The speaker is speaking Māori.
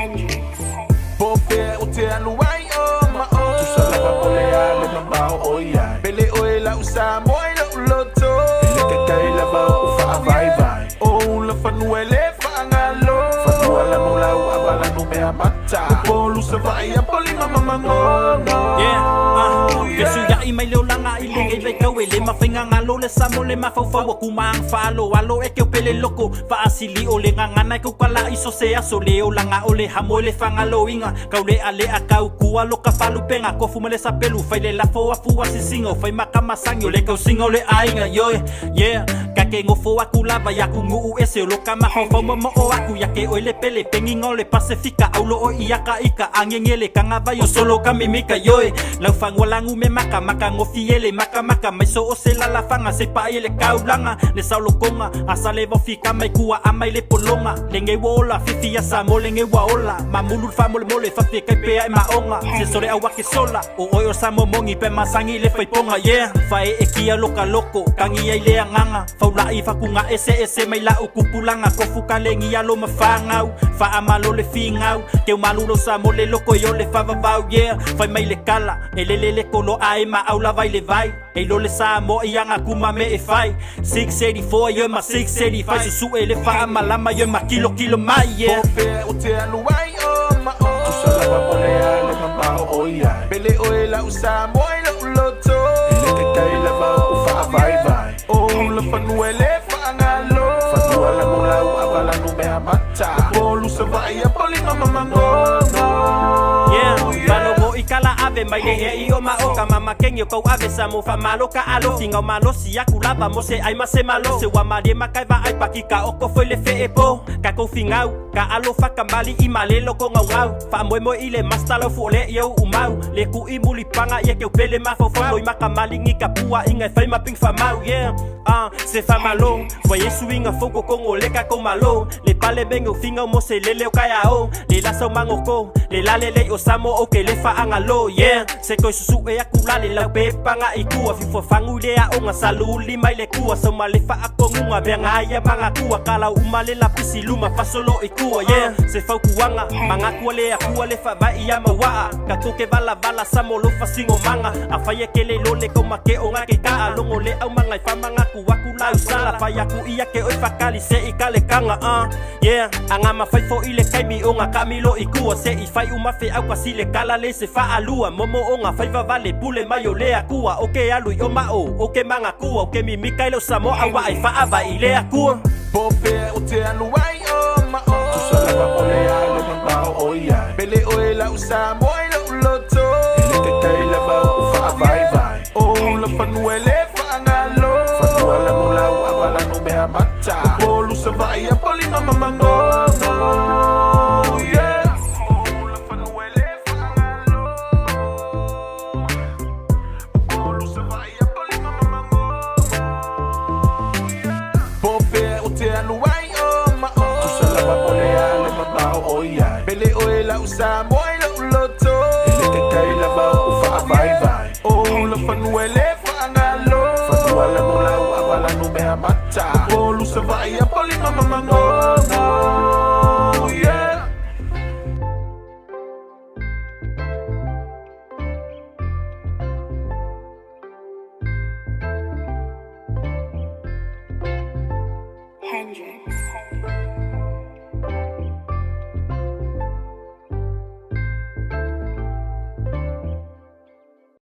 Hendrix. Pope utea luai o ma o tu sala pa polea le mambao o ia bele o la usa moi lo loto le ke kai la ba u fa vai vai o la fanuele fa ngalo fa la mo la u abala no me amata polu sa vai a poli mama mango Yesu ya i mai leo langa i le le kau le mawhainga ngalo le samo le mawhauwhau aku maang whaalo alo e keo pele loko wha asili o le ngangana e kukala iso se aso leo langa o le hamo le whangalo inga kau le ale a kau kua loka whalu penga kofu me le sapelu whai le lafo a fua si singo whai makamasangi o le kau singo le ainga yoe yeah kake ngofo aku lava yaku nguu ese o loka mahawhau mamo o aku yake o le pele penginga o le Pasifika aulo o iaka ika angengele kangavai o solo kamimika yoe lau whangualangu me maka maka ngofiele maka maka mai so o se lalafanga se pae le kaulanga le saulokonga asa le wofika mai kua amai le polonga le nge wola fifi asa mo le nge waola mamulu famole mole fafi kai pea e maonga se sore awake sola o oyo samo mongi pe masangi le whaiponga yeah fae e kia loka loko kangi ai le anganga faula i fakunga ese mai la ukupulanga kofuka le ngi alo mafangau fa amalo le fingau ke malulo samo le loko yo le favavau yeah fai mai le kala le kolo ai ma aula vai le vai e lo le sa mo ianga kuma me e fai 684 yo ma 685 susu ele fa malama yo ma kilo mai yeah Pope utea luai o ma o tu sala pa polea le mambao o ia bele o la usa moi lo loto le ke kai la ba u fa vai vai o la fanuele fa ngalo fa la mo la u abala no me amata polu sa vai a poli mama mango ikala ave mai le e o ma o ka mama kenyo ko ave sa mo fa malo ka alo tinga malo si akulava mo se ai ma se malo se wa mali makaiva ai pakika o ko foi le fe e po ka ko fingau ka alo fa kambali i male lo ko ngau fa mo ile mastalo fu le yo umau le ku i muli panga ye ke pele ma fo fo ma kamali ngi ka pua inga fai ma ping fa mau yeah se fa malo wa yesu inga fo ko ngole ka ko malo le pale bengo finga mo se le o kaya o le la so mango ko le la le o samo o ke le fa angalo yeah se ko susu e akulale la pepanga ikua fifo fangulea o nga saluli mai le kua so male fa akongunga benga ya manga kua kala umale la pisiluma fasolo ikua yeah se fa kuanga manga kuale akua le fa vai ya mawa ka toke vala samo lo fasingo manga afaye kele lo le ko make o nga ke ka longo le au manga fa manga kua kula usala fa ya ku ia ke o fakali se ikale kanga yeah anga mafai fo ile kaimi o nga kamilo ikua se ifai umafe au kwasile kala le se fa alua momo onga faiva vale pule mayo le akua oke alu yo mao oke manga kua oke mi mikailo samo awa ai fa ava ile akua Pope utea luai o ma o tu sala pa polea le mambao o ia bele o la usa moi lo loto le ke kai la ba u fa vai vai o la fanuele fa ngalo fa la mo la u abala no me amata polu sa vai a poli mama mango bele o la usa moi lo loto le ke kai la ba u fa vai vai o la fanuele fa ngalo fa la mo la u abala no me amata polu sa vai a poli mama mango